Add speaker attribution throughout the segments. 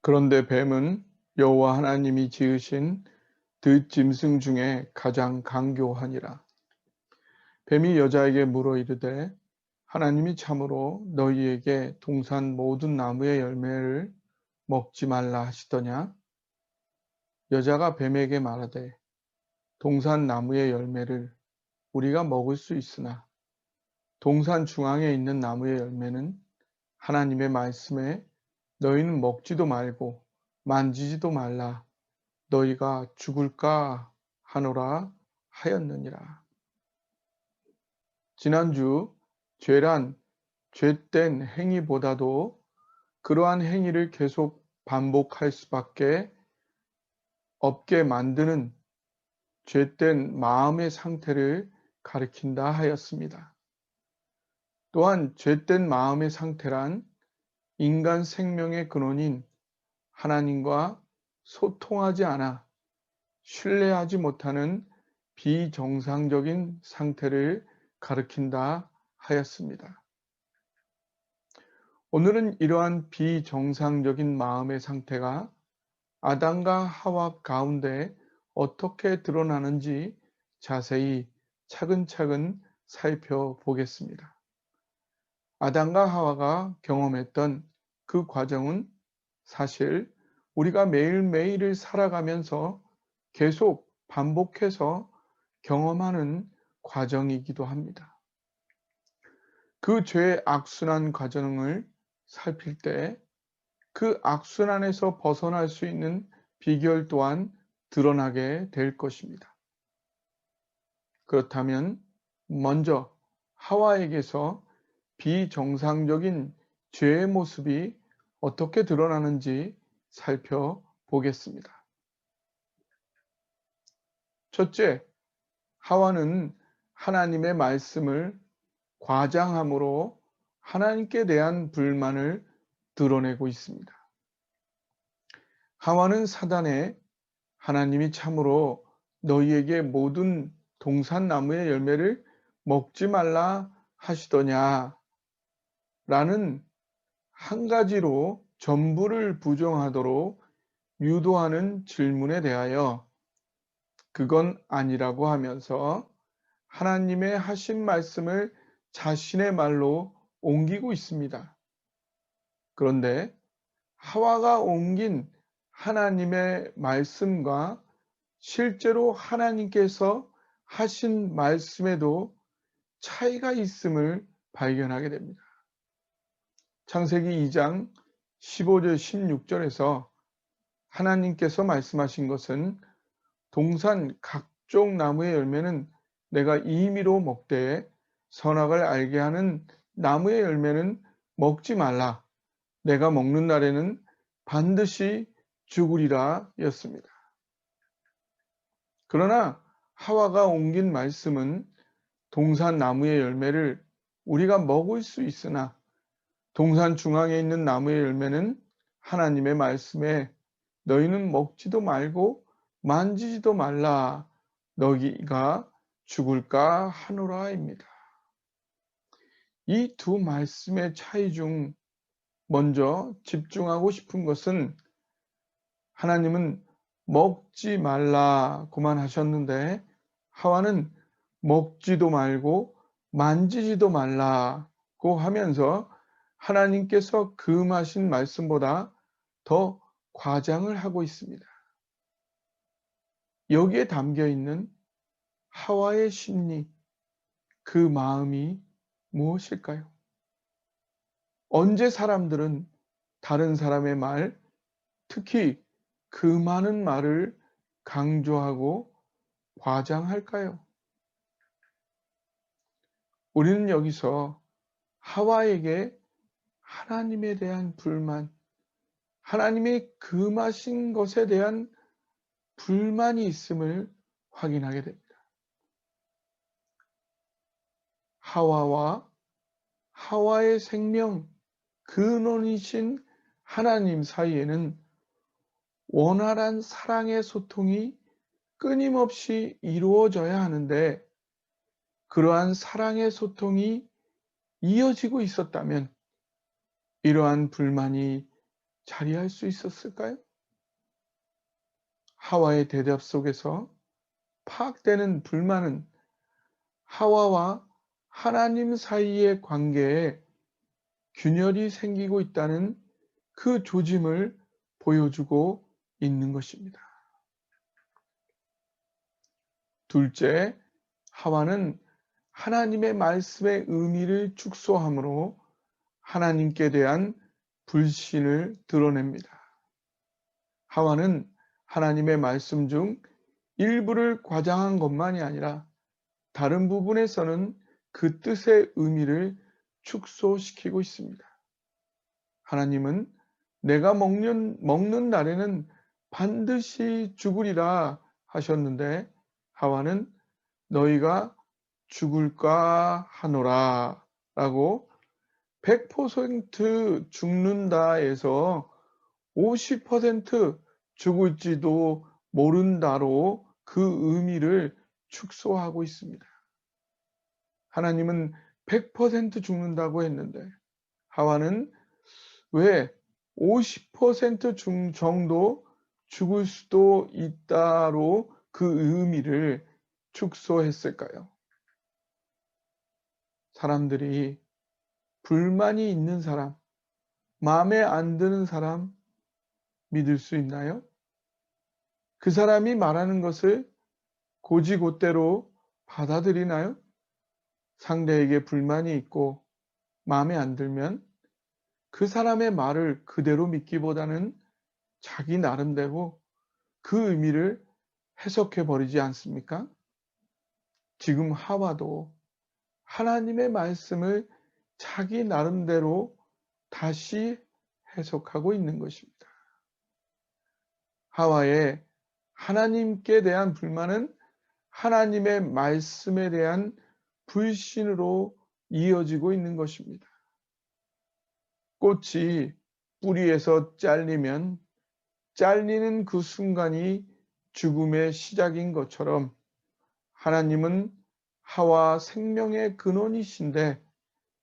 Speaker 1: 그런데 뱀은 여호와 하나님이 지으신 들짐승 중에 가장 강교하니라. 뱀이 여자에게 물어 이르되 하나님이 참으로 너희에게 동산 모든 나무의 열매를 먹지 말라 하시더냐? 여자가 뱀에게 말하되 동산 나무의 열매를 우리가 먹을 수 있으나 동산 중앙에 있는 나무의 열매는 하나님의 말씀에 너희는 먹지도 말고 만지지도 말라 너희가 죽을까 하노라 하였느니라. 지난주 죄란 죄된 행위보다도 그러한 행위를 계속 반복할 수밖에 없게 만드는 죄된 마음의 상태를 가리킨다 하였습니다. 또한 죄된 마음의 상태란 인간 생명의 근원인 하나님과 소통하지 않아 신뢰하지 못하는 비정상적인 상태를 가리킨다 하였습니다. 오늘은 이러한 비정상적인 마음의 상태가 아담과 하와 가운데 어떻게 드러나는지 자세히 차근차근 살펴보겠습니다. 아담과 하와가 경험했던 그 과정은 사실 우리가 매일매일을 살아가면서 계속 반복해서 경험하는 과정이기도 합니다. 그 죄의 악순환 과정을 살필 때 그 악순환에서 벗어날 수 있는 비결 또한 드러나게 될 것입니다. 그렇다면 먼저 하와에게서 비정상적인 죄의 모습이 어떻게 드러나는지 살펴보겠습니다. 첫째, 하와는 하나님의 말씀을 과장함으로 하나님께 대한 불만을 드러내고 있습니다. 하와는 사단에 하나님이 참으로 너희에게 모든 동산나무의 열매를 먹지 말라 하시더냐 라는 한 가지로 전부를 부정하도록 유도하는 질문에 대하여 그건 아니라고 하면서 하나님의 하신 말씀을 자신의 말로 옮기고 있습니다. 그런데 하와가 옮긴 하나님의 말씀과 실제로 하나님께서 하신 말씀에도 차이가 있음을 발견하게 됩니다. 창세기 2장 15절 16절에서 하나님께서 말씀하신 것은 동산 각종 나무의 열매는 내가 임의로 먹되 선악을 알게 하는 나무의 열매는 먹지 말라. 내가 먹는 날에는 반드시 죽으리라 였습니다. 그러나 하와가 옮긴 말씀은 동산 나무의 열매를 우리가 먹을 수 있으나 동산 중앙에 있는 나무의 열매는 하나님의 말씀에 너희는 먹지도 말고 만지지도 말라 너희가 죽을까 하노라입니다. 이 두 말씀의 차이 중 먼저 집중하고 싶은 것은 하나님은 먹지 말라고만 하셨는데 하와는 먹지도 말고 만지지도 말라고 하면서 하나님께서 금하신 말씀보다 더 과장을 하고 있습니다. 여기에 담겨 있는 하와의 심리, 그 마음이 무엇일까요? 언제 사람들은 다른 사람의 말, 특히 그 많은 말을 강조하고 과장할까요? 우리는 여기서 하와에게 하나님에 대한 불만, 하나님의 금하신 것에 대한 불만이 있음을 확인하게 됩니다. 하와와 하와의 생명, 근원이신 하나님 사이에는 원활한 사랑의 소통이 끊임없이 이루어져야 하는데 그러한 사랑의 소통이 이어지고 있었다면 이러한 불만이 자리할 수 있었을까요? 하와의 대답 속에서 파악되는 불만은 하와와 하나님 사이의 관계에 균열이 생기고 있다는 그 조짐을 보여주고 있는 것입니다. 둘째, 하와는 하나님의 말씀의 의미를 축소함으로 하나님께 대한 불신을 드러냅니다. 하와는 하나님의 말씀 중 일부를 과장한 것만이 아니라 다른 부분에서는 그 뜻의 의미를 축소시키고 있습니다. 하나님은 내가 먹는 날에는 반드시 죽으리라 하셨는데 하와는 너희가 죽을까 하노라 라고 100% 죽는다에서 50% 죽을지도 모른다로 그 의미를 축소하고 있습니다. 하나님은 100% 죽는다고 했는데 하와는 왜 50% 정도 죽을 수도 있다로 그 의미를 축소했을까요? 사람들이 불만이 있는 사람, 마음에 안 드는 사람 믿을 수 있나요? 그 사람이 말하는 것을 곧이곧대로 받아들이나요? 상대에게 불만이 있고 마음에 안 들면 그 사람의 말을 그대로 믿기보다는 자기 나름대로 그 의미를 해석해 버리지 않습니까? 지금 하와도 하나님의 말씀을 자기 나름대로 다시 해석하고 있는 것입니다. 하와의 하나님께 대한 불만은 하나님의 말씀에 대한 불신으로 이어지고 있는 것입니다. 꽃이 뿌리에서 잘리면 잘리는 그 순간이 죽음의 시작인 것처럼 하나님은 하와 생명의 근원이신데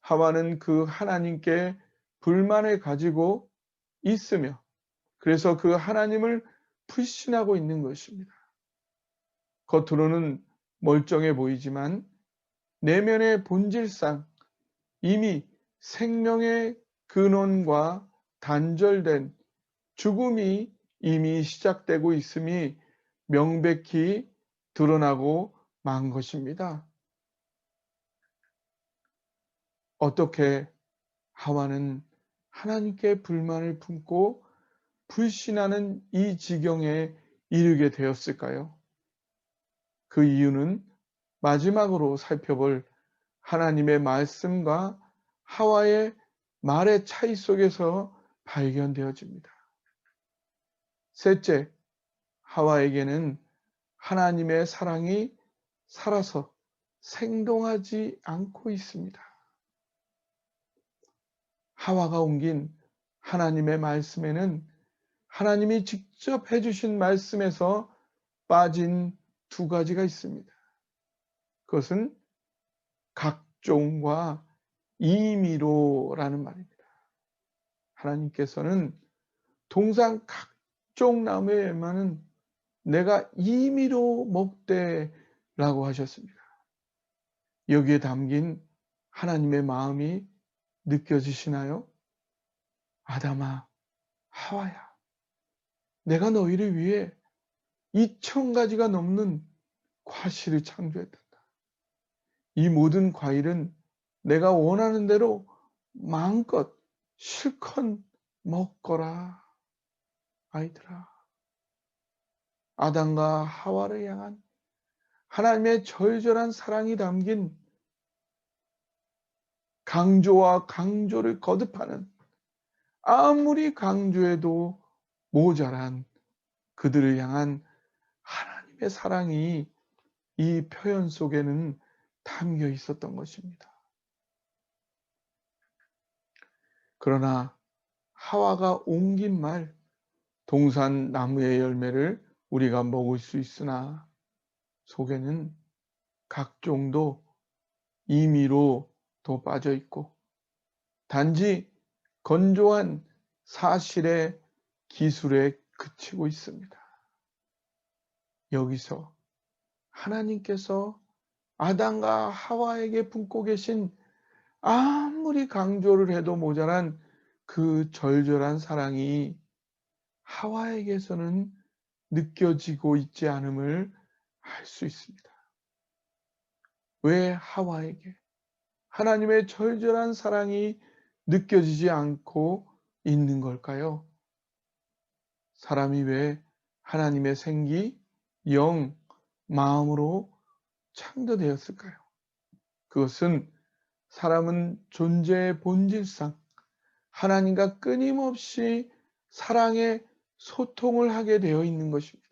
Speaker 1: 하와는 그 하나님께 불만을 가지고 있으며 그래서 그 하나님을 불신하고 있는 것입니다. 겉으로는 멀쩡해 보이지만 내면의 본질상 이미 생명의 근원과 단절된 죽음이 이미 시작되고 있음이 명백히 드러나고 만 것입니다. 어떻게 하와는 하나님께 불만을 품고 불신하는 이 지경에 이르게 되었을까요? 그 이유는 마지막으로 살펴볼 하나님의 말씀과 하와의 말의 차이 속에서 발견되어집니다. 셋째, 하와에게는 하나님의 사랑이 살아서 생동하지 않고 있습니다. 하와가 옮긴 하나님의 말씀에는 하나님이 직접 해주신 말씀에서 빠진 두 가지가 있습니다. 그것은 각종과 임의로라는 말입니다. 하나님께서는 동산 각종 나무에만은 내가 임의로 먹되라고 하셨습니다. 여기에 담긴 하나님의 마음이 느껴지시나요? 아담아, 하와야, 내가 너희를 위해 2000가지가 넘는 과실을 창조했단다. 이 모든 과일은 내가 원하는 대로 마음껏 실컷 먹거라. 아이들아, 아담과 하와를 향한 하나님의 절절한 사랑이 담긴 강조와 강조를 거듭하는 아무리 강조해도 모자란 그들을 향한 하나님의 사랑이 이 표현 속에는 담겨 있었던 것입니다. 그러나 하와가 옮긴 말, 동산 나무의 열매를 우리가 먹을 수 있으나 속에는 각종도 임의로 더 빠져 있고 단지 건조한 사실의 기술에 그치고 있습니다. 여기서 하나님께서 아담과 하와에게 품고 계신 아무리 강조를 해도 모자란 그 절절한 사랑이 하와에게서는 느껴지고 있지 않음을 알 수 있습니다. 왜 하와에게 하나님의 절절한 사랑이 느껴지지 않고 있는 걸까요? 사람이 왜 하나님의 생기, 영, 마음으로 창조되었을까요? 그것은 사람은 존재의 본질상 하나님과 끊임없이 사랑의 소통을 하게 되어 있는 것입니다.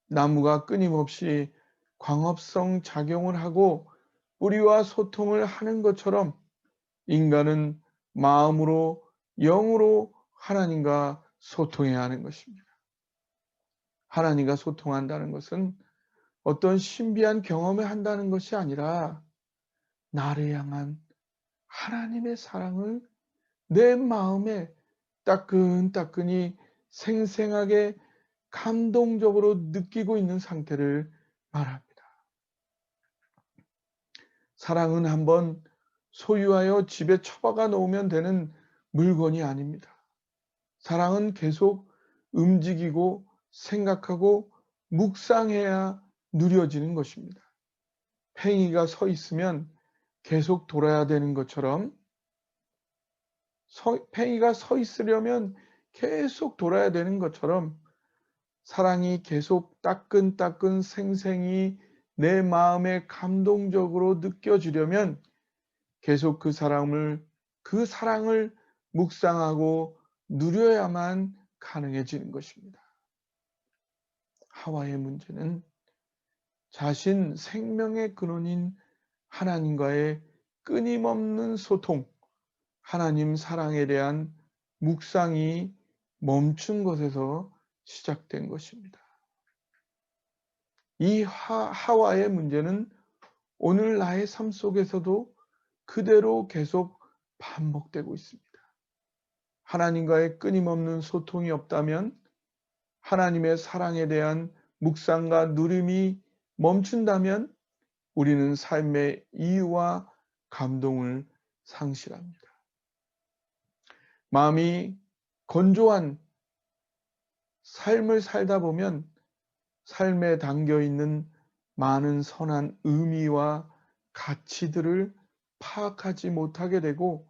Speaker 1: 나무가 끊임없이 광합성 작용을 하고 뿌리와 소통을 하는 것처럼 인간은 마음으로, 영으로 하나님과 소통해야 하는 것입니다. 하나님과 소통한다는 것은 어떤 신비한 경험을 한다는 것이 아니라 나를 향한 하나님의 사랑을 내 마음에 따끈따끈히 생생하게 감동적으로 느끼고 있는 상태를 말합니다. 사랑은 한번 소유하여 집에 처박아 놓으면 되는 물건이 아닙니다. 사랑은 계속 움직이고 생각하고 묵상해야 누려지는 것입니다. 팽이가 서 있으면 계속 돌아야 되는 것처럼 팽이가 서 있으려면 계속 돌아야 되는 것처럼 사랑이 계속 따끈따끈 생생히 내 마음에 감동적으로 느껴지려면 계속 그 사랑을 묵상하고 누려야만 가능해지는 것입니다. 하와의 문제는 자신 생명의 근원인 하나님과의 끊임없는 소통, 하나님 사랑에 대한 묵상이 멈춘 것에서 시작된 것입니다. 이 하와의 문제는 오늘 나의 삶 속에서도 그대로 계속 반복되고 있습니다. 하나님과의 끊임없는 소통이 없다면 하나님의 사랑에 대한 묵상과 누림이 멈춘다면 우리는 삶의 이유와 감동을 상실합니다. 마음이 건조한 삶을 살다 보면 삶에 담겨 있는 많은 선한 의미와 가치들을 파악하지 못하게 되고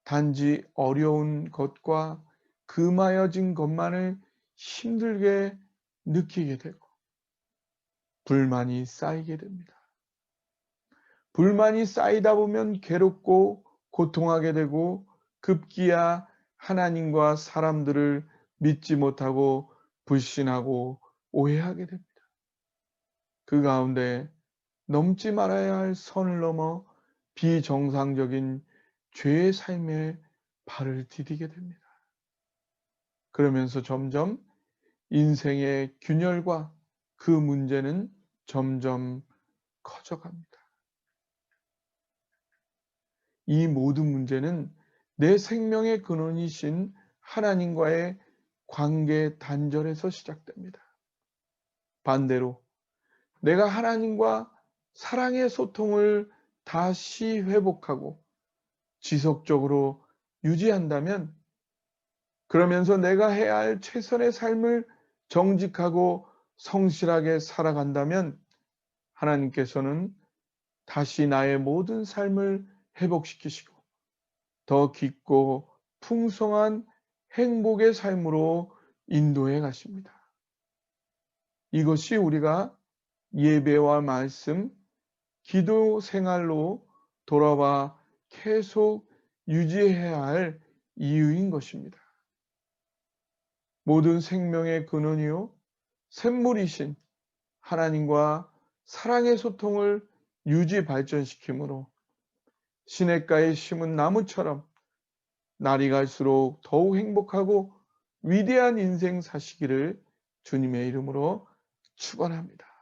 Speaker 1: 단지 어려운 것과 금하여진 것만을 힘들게 느끼게 되고 불만이 쌓이게 됩니다. 불만이 쌓이다 보면 괴롭고 고통하게 되고 급기야 하나님과 사람들을 믿지 못하고 불신하고 오해하게 됩니다. 그 가운데 넘지 말아야 할 선을 넘어 비정상적인 죄의 삶에 발을 디디게 됩니다. 그러면서 점점 인생의 균열과 그 문제는 점점 커져갑니다. 이 모든 문제는 내 생명의 근원이신 하나님과의 관계 단절에서 시작됩니다. 반대로 내가 하나님과 사랑의 소통을 다시 회복하고 지속적으로 유지한다면 그러면서 내가 해야 할 최선의 삶을 정직하고 성실하게 살아간다면 하나님께서는 다시 나의 모든 삶을 회복시키시고 더 깊고 풍성한 행복의 삶으로 인도해 가십니다. 이것이 우리가 예배와 말씀, 기도 생활로 돌아와 계속 유지해야 할 이유인 것입니다. 모든 생명의 근원이요 샘물이신 하나님과 사랑의 소통을 유지 발전시키므로 시냇가에 심은 나무처럼 날이 갈수록 더욱 행복하고 위대한 인생 사시기를 주님의 이름으로 축원합니다.